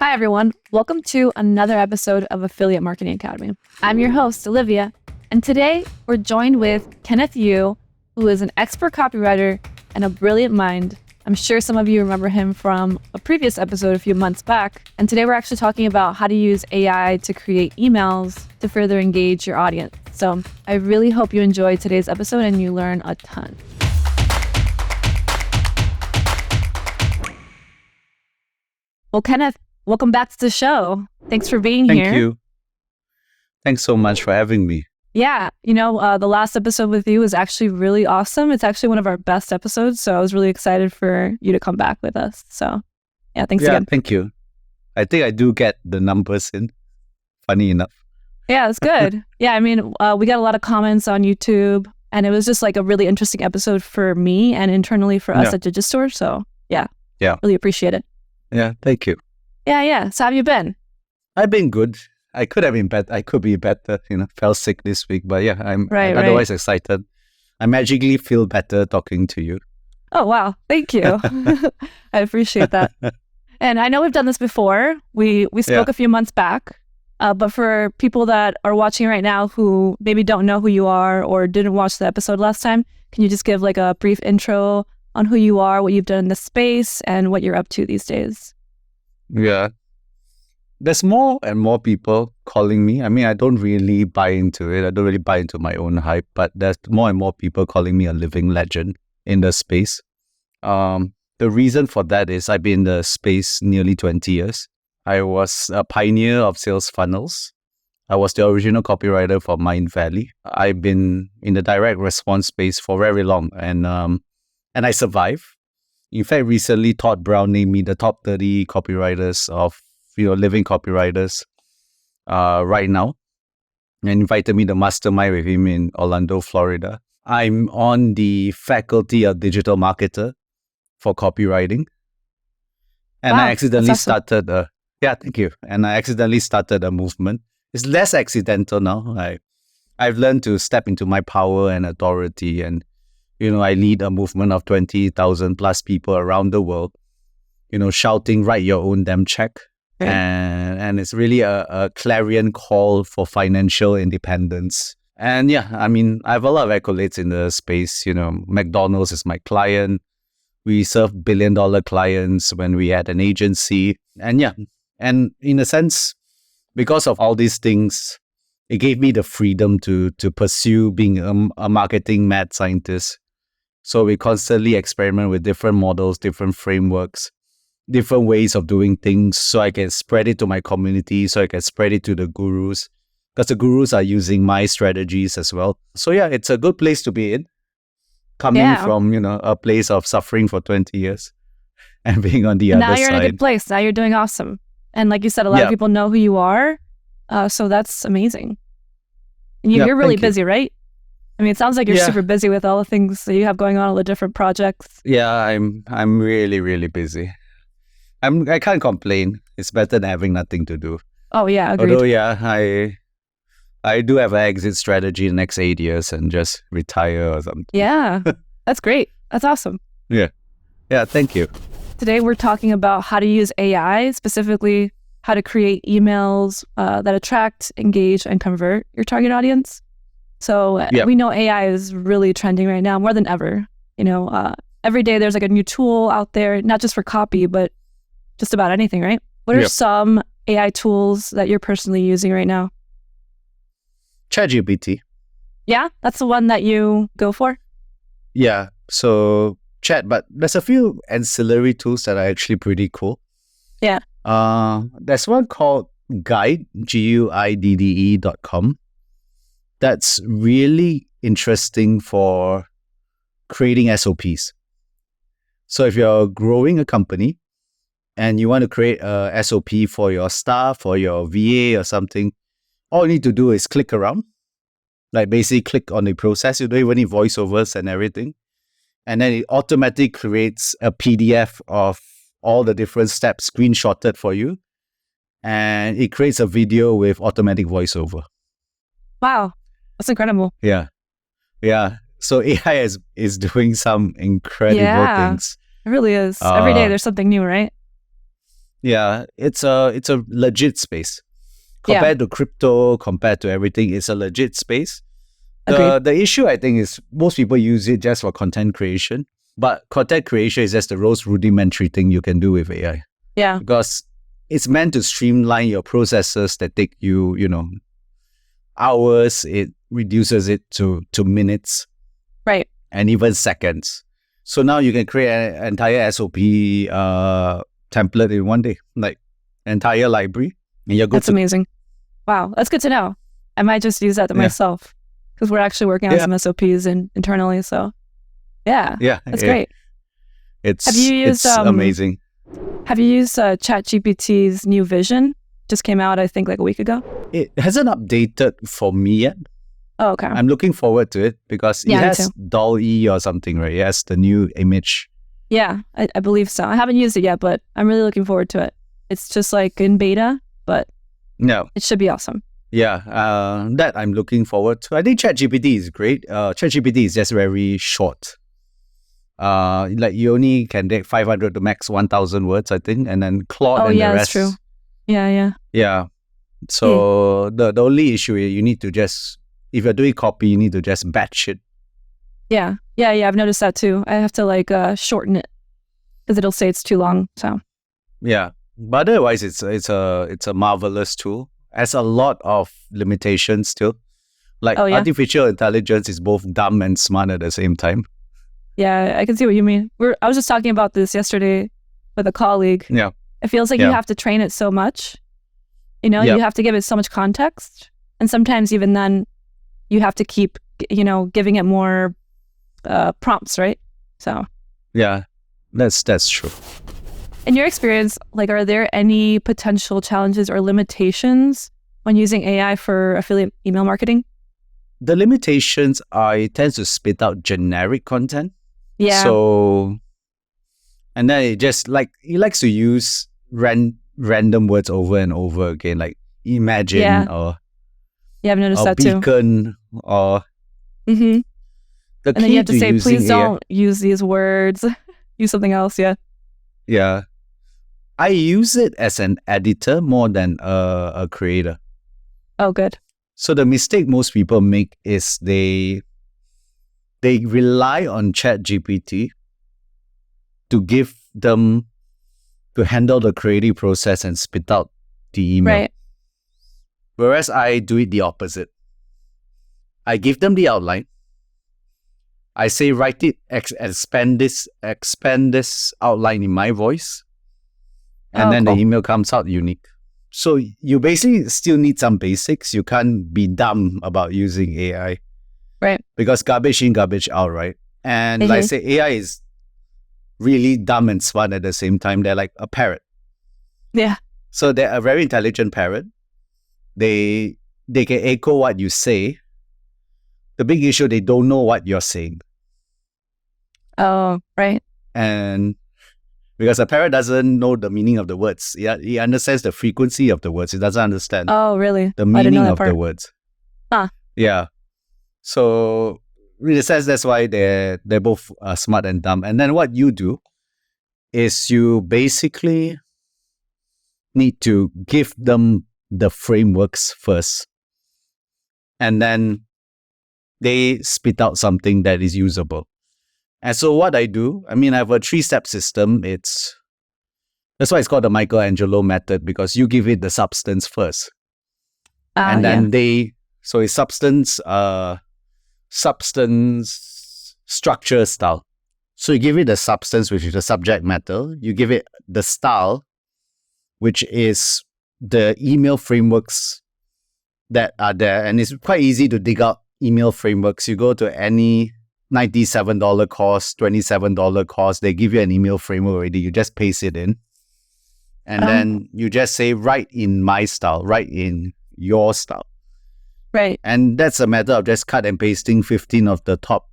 Hi, everyone. Welcome to another episode of Affiliate Marketing Academy. I'm your host, Olivia, and today we're joined with Kenneth, who is an expert copywriter and a brilliant mind. I'm sure some of you remember him from a previous episode a few months back. And today we're actually talking about how to use AI to create emails to further engage your audience. So I really hope you enjoyed today's episode and you learn a ton. Well, Kenneth, welcome back to the show. Thanks for being here. Thank you. Thanks so much for having me. Yeah, the last episode with you was actually really awesome. It's actually one of our best episodes, so I was really excited for you to come back with us. So, yeah, thanks again. Thank you. I think I do get the numbers in, funny enough. Yeah, it's good. Yeah, we got a lot of comments on YouTube, and it was just like a really interesting episode for me and internally for us at Digistore. So, yeah, really appreciate it. Yeah, thank you. Yeah. So, how have you been? I've been good. I could have been better. I could be better. Fell sick this week, but yeah, I'm otherwise excited. I magically feel better talking to you. Oh, wow. Thank you. I appreciate that. And I know we've done this before. We spoke a few months back, but for people that are watching right now who maybe don't know who you are or didn't watch the episode last time, can you just give like a brief intro on who you are, what you've done in the space, and what you're up to these days? Yeah. There's more and more people calling me. I don't really buy into it. I don't really buy into my own hype, but there's more and more people calling me a living legend in the space. The reason for that is I've been in the space nearly 20 years. I was a pioneer of sales funnels. I was the original copywriter for Mind Valley. I've been in the direct response space for very long, and I survived. In fact, recently Todd Brown named me the top 30 copywriters of living copywriters right now, and invited me to mastermind with him in Orlando, Florida. I'm on the faculty of digital marketer for copywriting. And I accidentally started thank you. And I accidentally started a movement. It's less accidental now. I've learned to step into my power and authority, and I lead a movement of 20,000 plus people around the world, shouting, write your own damn check. Okay. And it's really a clarion call for financial independence. And I have a lot of accolades in the space. McDonald's is my client. We serve billion-dollar clients when we had an agency. And in a sense, because of all these things, it gave me the freedom to pursue being a marketing mad scientist. So we constantly experiment with different models, different frameworks, different ways of doing things, so I can spread it to my community, so I can spread it to the gurus, because the gurus are using my strategies as well. So it's a good place to be in, coming from a place of suffering for 20 years and being on the other side. Now you're in a good place. Now you're doing awesome. And like you said, a lot of people know who you are, so that's amazing. And you're really busy, right? It sounds like you're super busy with all the things that you have going on, all the different projects. Yeah, I'm really, really busy. I can't complain. It's better than having nothing to do. Oh, yeah, agreed. Although, I do have an exit strategy in the next 8 years and just retire or something. Yeah, that's great. That's awesome. Yeah, thank you. Today, we're talking about how to use AI, specifically how to create emails that attract, engage, and convert your target audience. So we know AI is really trending right now more than ever. Every day there's like a new tool out there, not just for copy, but just about anything, right? What are some AI tools that you're personally using right now? ChatGPT. Yeah, that's the one that you go for? Yeah, so Chat, but there's a few ancillary tools that are actually pretty cool. Yeah. There's one called Guide, guidde.com. That's really interesting for creating SOPs. So if you're growing a company and you want to create a SOP for your staff or your VA or something, all you need to do is click around, like basically click on the process. You don't even need voiceovers and everything. And then it automatically creates a PDF of all the different steps screenshotted for you. And it creates a video with automatic voiceover. Wow. That's incredible. Yeah. So AI is doing some incredible things. It really is. Every day there's something new, right? Yeah, it's a legit space. Compared to crypto, compared to everything, it's a legit space. The issue, I think, is most people use it just for content creation. But content creation is just the most rudimentary thing you can do with AI. Yeah. Because it's meant to streamline your processes that take you, hours. It reduces it to minutes. Right. And even seconds. So now you can create an entire SOP template in one day, like entire library. And you're good. That's amazing. Wow, that's good to know. I might just use that to myself because we're actually working on some SOPs internally. So yeah, that's great. It's amazing. Have you used ChatGPT's new vision? Just came out, I think, like a week ago. It hasn't updated for me yet. Oh, okay. I'm looking forward to it because it has DALL-E or something, right? It has the new image. Yeah, I believe so. I haven't used it yet, but I'm really looking forward to it. It's just like in beta, but it should be awesome. Yeah, that I'm looking forward to. I think ChatGPT is great. ChatGPT is just very short. Like you only can take 500 to max 1,000 words, I think, and then Claude and the rest. That's true. Yeah. So the only issue is you need to just, if you're doing copy, you need to just batch it. Yeah. I've noticed that too. I have to shorten it because it'll say it's too long. So yeah, but otherwise it's a marvelous tool. Has a lot of limitations still. Like artificial intelligence is both dumb and smart at the same time. Yeah, I can see what you mean. I was just talking about this yesterday with a colleague. Yeah, it feels like you have to train it so much. You have to give it so much context, and sometimes even then, you have to keep giving it more prompts, right? So yeah, that's true. In your experience, are there any potential challenges or limitations when using AI for affiliate email marketing? The limitations are it tends to spit out generic content. Yeah. So, and then it just it likes to use random words over and over again, like imagine or I've noticed that beacon or. Mm-hmm. And then you have to say, please don't use these words. Use something else. Yeah. Yeah. I use it as an editor more than a creator. Oh, good. So the mistake most people make is they rely on ChatGPT to handle the creative process and spit out the email. Right. Whereas I do it the opposite. I give them the outline. I say, write it, expand this outline in my voice. And then the email comes out unique. So you basically still need some basics. You can't be dumb about using AI. Right. Because garbage in, garbage out, right? And like I say, AI is really dumb and smart at the same time. They're like a parrot. Yeah. So they're a very intelligent parrot. They can echo what you say. The big issue, they don't know what you're saying. Oh, right. And because a parrot doesn't know the meaning of the words. He understands the frequency of the words. He doesn't understand the meaning of the words. Huh. Yeah. So in a sense, that's why they're both smart and dumb. And then what you do is you basically need to give them the frameworks first. And then they spit out something that is usable. And so what I do, I have a 3-step system. That's why it's called the Michelangelo method, because you give it the substance first. And then so it's substance structure style. So you give it the substance, which is the subject matter. You give it the style, which is the email frameworks that are there. And it's quite easy to dig out email frameworks. You go to any $97 course, $27 course, they give you an email framework already. You just paste it in. And then you just say, write in my style, write in your style. Right. And that's a matter of just cut and pasting 15 of the top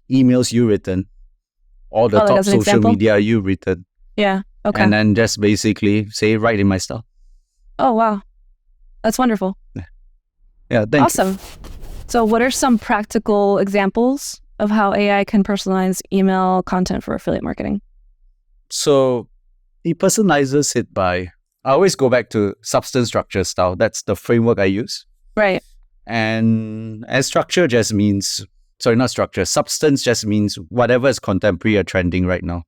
emails you've written, or the top social media you've written. Yeah. Okay. And then just basically say, write in my style. Oh, wow. That's wonderful. Yeah, thank you. Awesome. So what are some practical examples of how AI can personalize email content for affiliate marketing? So He personalizes it by, I always go back to substance, structure, style. That's the framework I use. Right. And structure just means, not structure, substance just means whatever is contemporary or trending right now.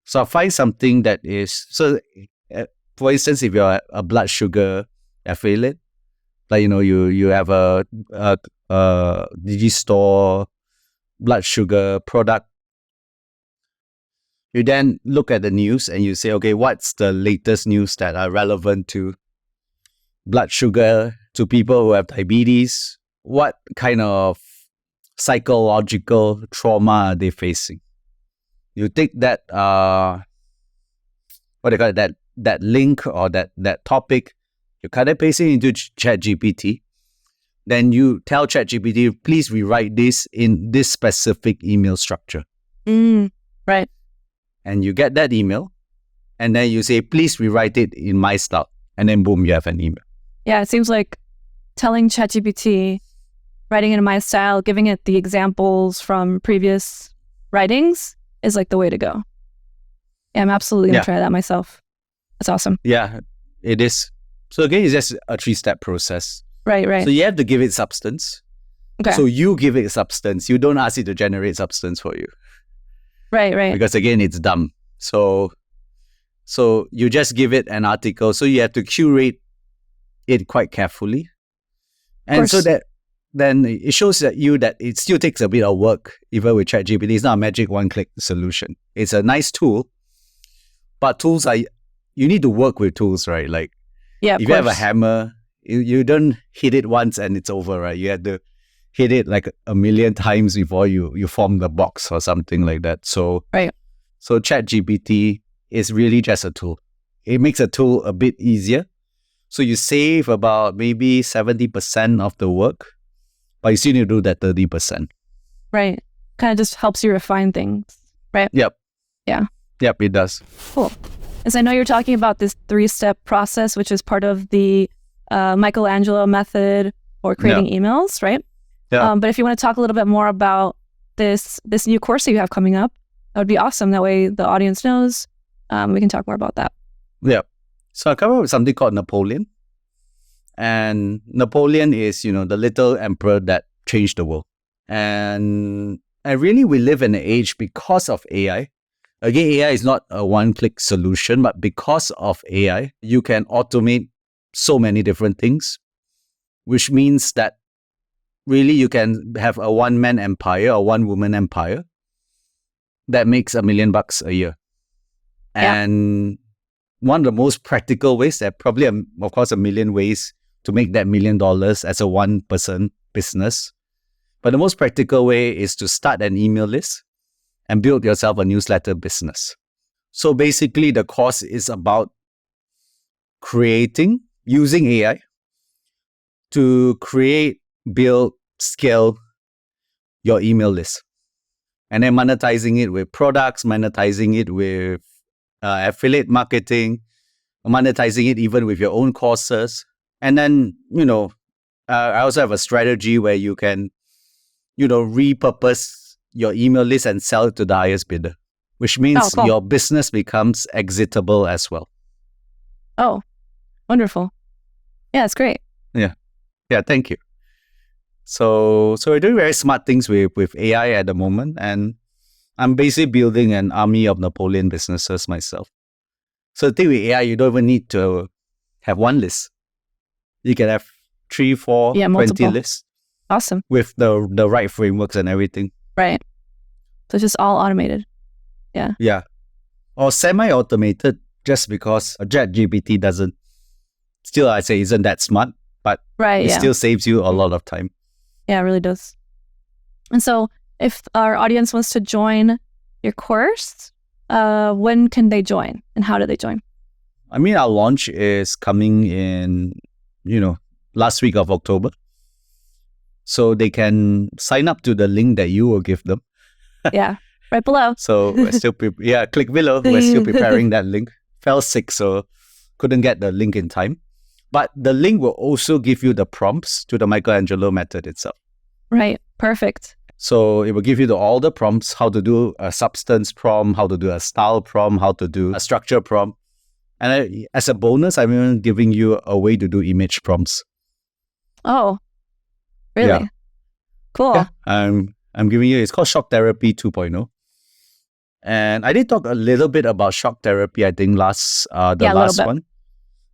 So I find something that is, for instance, if you're a blood sugar affiliate, like, you have a Digistore blood sugar product, you then look at the news and you say, okay, what's the latest news that are relevant to blood sugar, to people who have diabetes? What kind of psychological trauma are they facing? You take that, what they call it, that link or that topic, you kind of paste it into ChatGPT. Then you tell ChatGPT, please rewrite this in this specific email structure. Right. And you get that email, and then you say, please rewrite it in my style. And then boom, you have an email. Yeah, it seems like telling ChatGPT, writing it in my style, giving it the examples from previous writings is like the way to go. Yeah, I'm absolutely going to try that myself. That's awesome. Yeah, it is. So again, it's just a 3-step process. Right. So you have to give it substance. Okay. So you give it substance. You don't ask it to generate substance for you. Right. Because again, it's dumb. So you just give it an article. So you have to curate it quite carefully. And so that then it shows that it still takes a bit of work, even with ChatGPT. It's not a magic one-click solution. It's a nice tool, but tools you need to work with tools, right? Like, if you have a hammer, you don't hit it once and it's over, right? You have to hit it like a million times before you form the box or something like that. So ChatGPT is really just a tool. It makes a tool a bit easier. So you save about maybe 70% of the work, but you still need to do that 30%. Right. Kind of just helps you refine things, right? Yep. Yeah. Yep, it does. Cool. As I know you're talking about this 3-step process, which is part of the Michelangelo method for creating emails, right? Yeah. But if you want to talk a little bit more about this new course that you have coming up, that would be awesome. That way the audience knows. We can talk more about that. Yeah. So I come up with something called Napoleon. And Napoleon is, the little emperor that changed the world. And really, we live in an age because of AI. Again, AI is not a one-click solution, but because of AI, you can automate so many different things, which means that really you can have a one-man empire or one-woman empire that makes $1 million a year. And one of the most practical ways, there are probably, of course, 1 million ways to make that $1 million as a one-person business. But the most practical way is to start an email list and build yourself a newsletter business. So basically, the course is about using AI to create, build, scale your email list. And then monetizing it with products, monetizing it with affiliate marketing, monetizing it even with your own courses. And then, I also have a strategy where you can, repurpose your email list and sell it to the highest bidder, which means your business becomes exitable as well. Oh, wonderful. Yeah, it's great. Yeah, thank you. So we're doing very smart things with AI at the moment, and I'm basically building an army of Napoleon businesses myself. So the thing with AI, you don't even need to have one list. You can have 3, 4, 20 lists. Awesome. With the right frameworks and everything. Right. So it's just all automated. Yeah. Yeah. Or semi-automated, just because ChatGPT isn't that smart, but it still saves you a lot of time. Yeah, it really does. And so if our audience wants to join your course, when can they join and how do they join? I mean, our launch is coming in, last week of October. So they can sign up to the link that you will give them. Yeah, right below. So we're still, click below. We're still preparing that link. Fell sick, so couldn't get the link in time. But the link will also give you the prompts to the Michelangelo method itself. Right. Perfect. So it will give you all the prompts, how to do a substance prompt, how to do a style prompt, how to do a structure prompt. And as a bonus, I'm even giving you a way to do image prompts. Oh, really? Yeah. Cool. Yeah, I'm giving you, it's called Shock Therapy 2.0. And I did talk a little bit about shock therapy, I think, last one.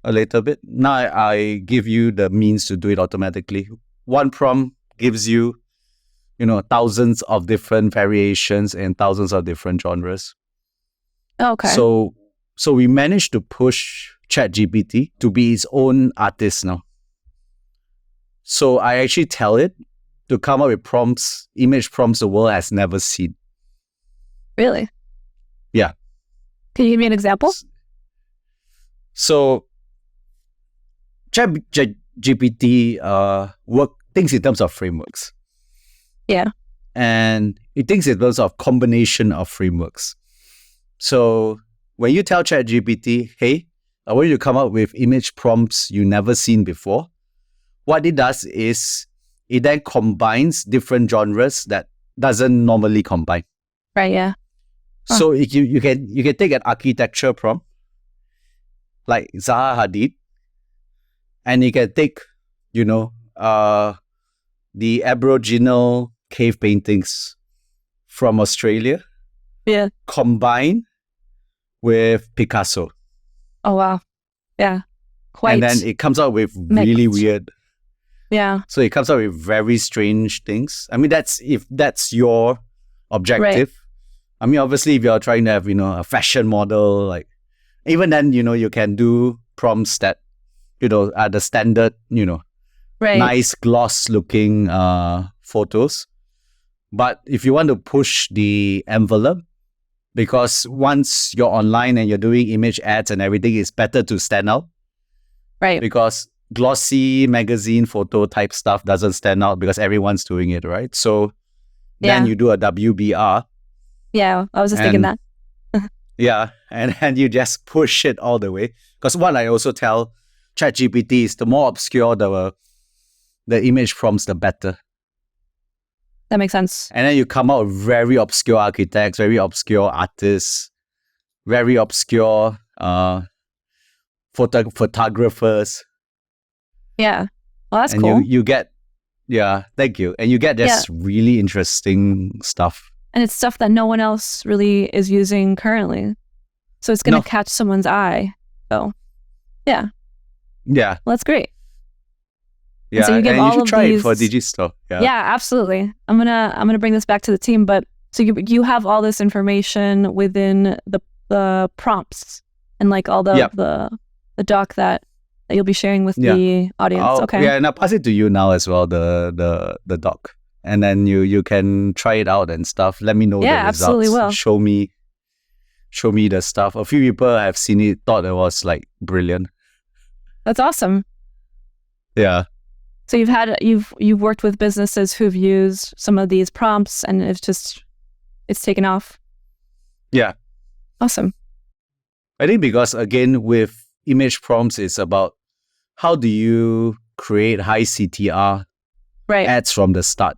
A little bit. Now I give you the means to do it automatically. One prompt gives you, thousands of different variations and thousands of different genres. Okay. So we managed to push ChatGPT to be its own artist now. So I actually tell it to come up with prompts, image prompts the world has never seen. Really? Yeah. Can you give me an example? So ChatGPT thinks in terms of frameworks. Yeah. And it thinks in terms of combination of frameworks. So when you tell ChatGPT, hey, I want you to come up with image prompts you never seen before, what it does is it then combines different genres that doesn't normally combine. Right, yeah. Huh. So you can take an architecture prompt like Zaha Hadid, and you can take, the Aboriginal cave paintings from Australia. Yeah. Combine with Picasso. Oh, wow. Yeah. Quite. And then it comes out with really weird. Yeah. So it comes out with very strange things. I mean, if that's your objective. Right. I mean, obviously, if you're trying to have, a fashion model, like, even then, you can do prompts that, are the standard, right. nice gloss looking photos. But if you want to push the envelope, because once you're online and you're doing image ads and everything, it's better to stand out. Right. Because glossy magazine photo type stuff doesn't stand out because everyone's doing it, right? So then you do a WBR. Yeah, I was just thinking that. Yeah, and you just push it all the way. Because what I also tell ChatGPT is the more obscure the image prompts, the better. That makes sense. And then you come out with very obscure architects, very obscure artists, very obscure photographers. Yeah. Well, that's cool. And you get, thank you. And you get this really interesting stuff. And it's stuff that no one else really is using currently. So it's going to catch someone's eye. So, yeah. Yeah. Well, that's great. Yeah, and so you should try it for Digistore. Yeah, absolutely. I'm gonna bring this back to the team. But so you have all this information within the prompts and like all the doc that you'll be sharing with the audience. Okay. Yeah, and I'll pass it to you now as well, the doc. And then you can try it out and stuff. Let me know the results. Absolutely will. Show me the stuff. A few people have seen it, thought it was like brilliant. That's awesome. Yeah. So you've worked with businesses who've used some of these prompts and it's taken off. Yeah. Awesome. I think because again with image prompts, it's about how do you create high CTR ads from the start.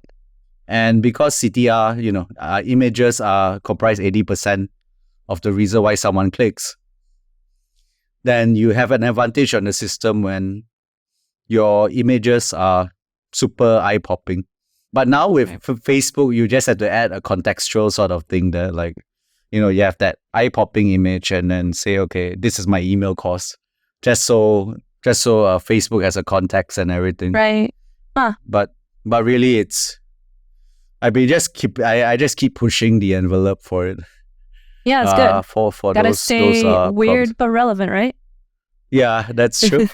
And because CTR, images comprise 80% of the reason why someone clicks, then you have an advantage on the system when your images are super eye-popping. But now with Facebook, you just have to add a contextual sort of thing there. Like, you have that eye-popping image and then say, okay, this is my email cost. Just so Facebook has a context and everything. Right. Huh. But really I just keep pushing the envelope for it. Yeah, it's good. For Gotta those stay weird prompts. but relevant, right? Yeah, that's true.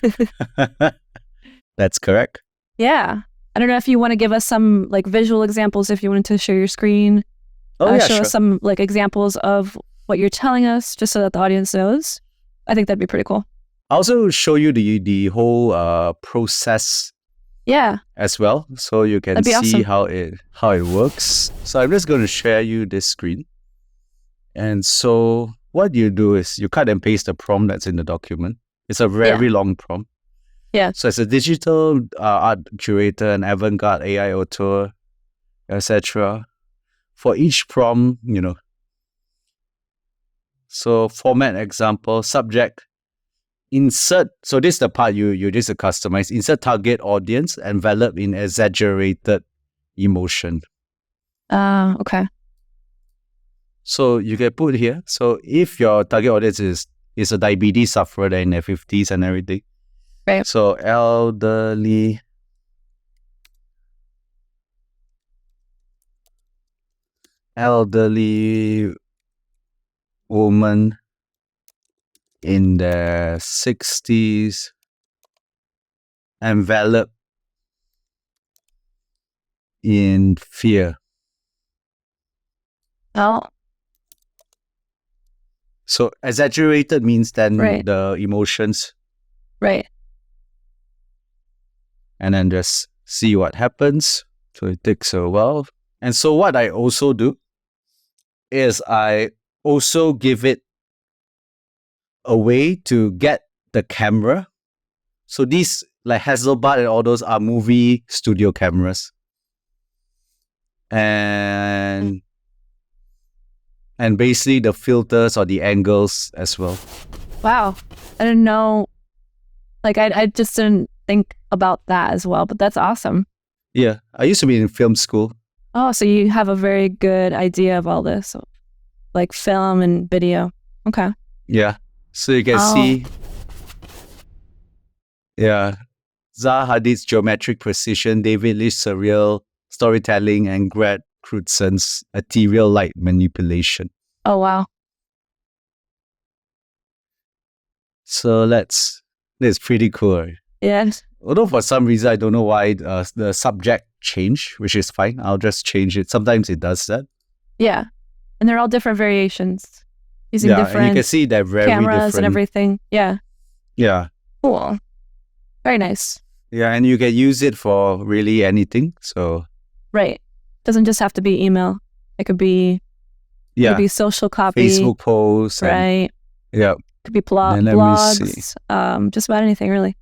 That's correct. Yeah. I don't know if you want to give us some like visual examples, if you wanted to share your screen. Show us some like examples of what you're telling us just so that the audience knows. I think that'd be pretty cool. I'll also show you the whole process as well, so you can see awesome. how it works. So I'm just going to share you this screen. And so what you do is you cut and paste the prompt that's in the document. It's a very long prompt. Yeah. So as a digital art curator and avant-garde AI auteur, etc. For each prompt, so format example, subject, insert. So this is the part you just customize. Insert target audience, envelop in exaggerated emotion. Okay. So you can put here. So if your target audience is a diabetes sufferer, in their 50s and everything. Right. So elderly woman in their 60s, enveloped in fear. Oh. So exaggerated means then Right. the emotions. Right. And then just see what happens. So it takes a while. And so what I also do is I also give it a way to get the camera. So these like Hasselblad and all those are movie studio cameras. And basically the filters or the angles as well. Wow. I didn't know. Like, I just didn't think about that as well, but that's awesome. Yeah. I used to be in film school. Oh, so you have a very good idea of all this, like film and video. Okay. Yeah. So you can see. Yeah. Zaha Hadid's geometric precision, David Leich's surreal storytelling, and Greg Crutzen's ethereal light manipulation. Oh, wow. So that's pretty cool. Yes. Although for some reason, I don't know why the subject changed, which is fine. I'll just change it. Sometimes it does that. Yeah. And they're all different variations using different and you can see they're very cameras different. and everything. Yeah. Yeah. Cool. Very nice. Yeah, and you can use it for really anything. So right. Doesn't just have to be email. It could be social copy. Facebook posts. Right. Yeah. Could be blogs. Just about anything really.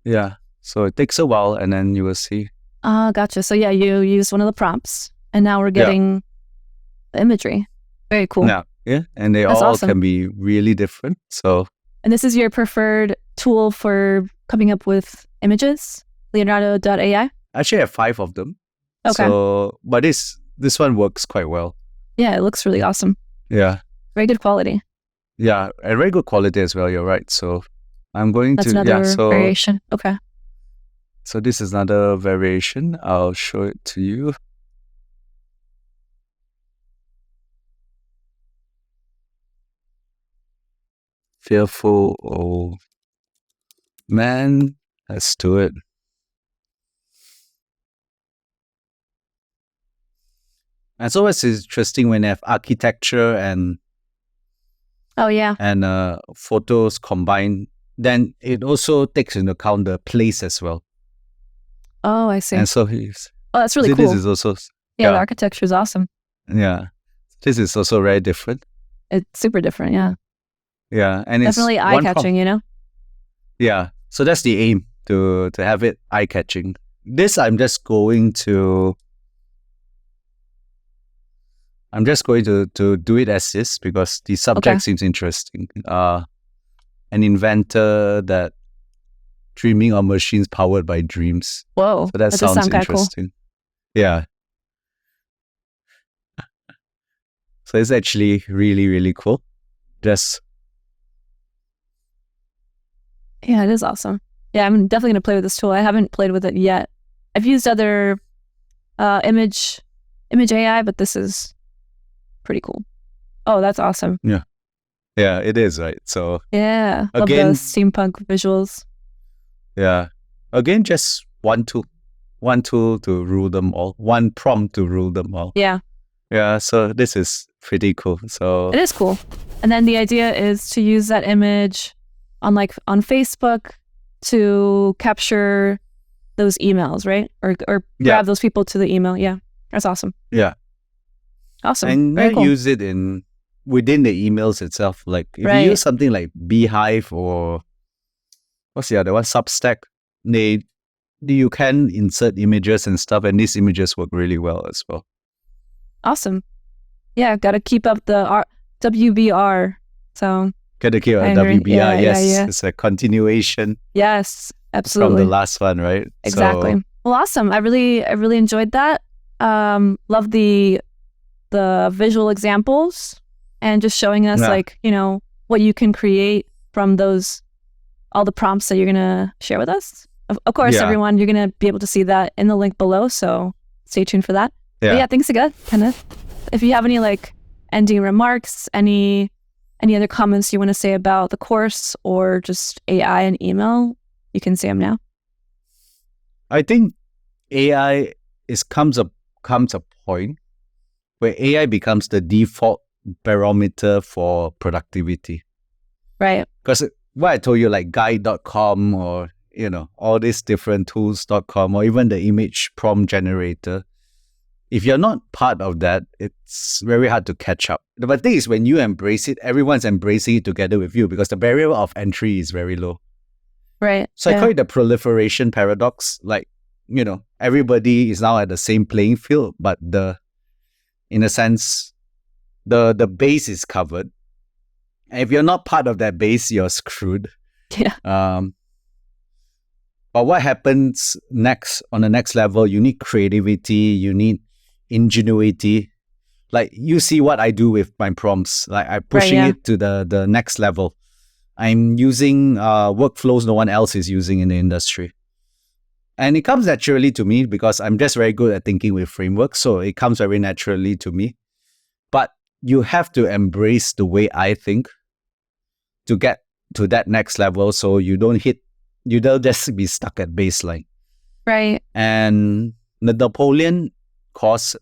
Yeah. So it takes a while and then you will see. Gotcha. So yeah, you use one of the prompts and now we're getting the imagery. Very cool. Yeah. And they can be really different. So. And this is your preferred tool for coming up with images? Leonardo.ai? Actually, I have 5 of them. Okay. So, but this one works quite well. Yeah, it looks really awesome. Yeah. Very good quality. Yeah, and very good quality as well. You're right. So I'm going That's another variation. Okay. So this is another variation. I'll show it to you. Fearful old man. Let's do it. And so it's interesting when they have architecture and photos combined, then it also takes into account the place as well. Oh, I see. And so that's really cool. This is also the architecture is awesome. Yeah, this is also very different. It's super different. Yeah. Yeah, and definitely it's eye-catching. Yeah, so that's the aim, to have it eye-catching. This I'm just going to do it as is because the subject seems interesting. An inventor that dreaming of machines powered by dreams. Whoa, so that sounds interesting. Cool. Yeah. So it's actually really, really cool. Yeah, it is awesome. Yeah, I'm definitely going to play with this tool. I haven't played with it yet. I've used other image AI, but this is pretty cool. Oh, that's awesome. Yeah. Yeah, it is, right? So yeah, love the steampunk visuals. Yeah. Again, just one tool to rule them all. One prompt to rule them all. Yeah. Yeah, so this is pretty cool. So it is cool. And then the idea is to use that image on Facebook to capture those emails, right? Or grab those people to the email. Yeah. That's awesome. Yeah. Awesome. And very cool. Use it within the emails itself. Like if you use something like Beehive or what's the other one? Substack, they you can insert images and stuff, and these images work really well as well. Awesome. Yeah, got to keep up the WBR. So Gotta keep a WBR. Yes, it's a continuation. Yes, absolutely. From the last one, right? Exactly. Well, awesome. I really enjoyed that. Love the visual examples and just showing us what you can create from all the prompts that you're gonna share with us. Of course, everyone, you're gonna be able to see that in the link below. So stay tuned for that. But yeah, thanks again, Kenneth. If you have any ending remarks, any other comments you want to say about the course or just AI and email, you can say them now. I think AI comes a point where AI becomes the default barometer for productivity. Right. Because what I told you, like guide.com or all these different tools.com or even the image prompt generator, if you're not part of that, it's very hard to catch up. The thing is, when you embrace it, everyone's embracing it together with you because the barrier of entry is very low. Right. So I call it the proliferation paradox. Everybody is now at the same playing field, but in a sense, the base is covered. And if you're not part of that base, you're screwed. Yeah. But what happens next, on the next level, you need creativity, you need ingenuity. Like you see what I do with my prompts. Like I'm pushing it to the next level. I'm using workflows no one else is using in the industry. And it comes naturally to me because I'm just very good at thinking with frameworks. So it comes very naturally to me. But you have to embrace the way I think to get to that next level so you don't just be stuck at baseline. Right. And the Napoleon course,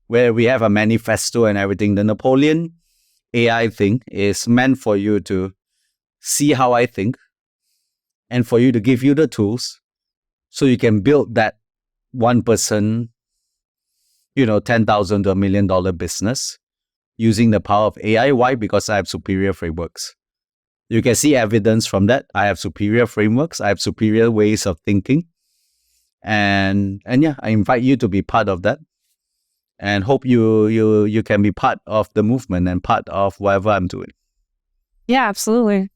where we have a manifesto and everything, the Napoleon AI thing is meant for you to see how I think and for you to give you the tools so you can build that one person, $10,000 to $1 million business using the power of AI. Why? Because I have superior frameworks. You can see evidence from that. I have superior frameworks. I have superior ways of thinking. And I invite you to be part of that and hope you can be part of the movement and part of whatever I'm doing. Yeah, absolutely.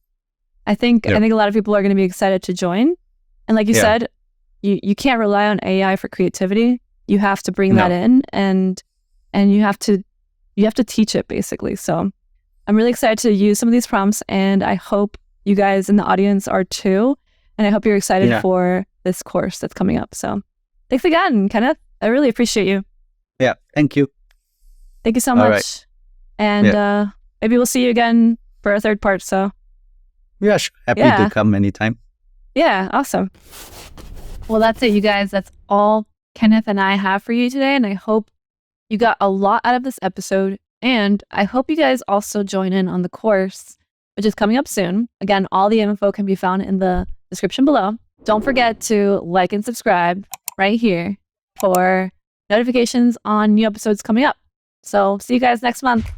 I think a lot of people are going to be excited to join. And like you said, you can't rely on AI for creativity. You have to bring that in and you have to teach it basically. So I'm really excited to use some of these prompts and I hope you guys in the audience are too. And I hope you're excited for this course that's coming up. So thanks again, Kenneth. I really appreciate you. Yeah, thank you. Thank you so much. Right. And maybe we'll see you again for a third part. So yeah, happy to come anytime. Yeah, awesome. Well, that's it, you guys. That's all Kenneth and I have for you today. And I hope you got a lot out of this episode. And I hope you guys also join in on the course, which is coming up soon. Again, all the info can be found in the description below. Don't forget to like and subscribe right here for notifications on new episodes coming up. So see you guys next month.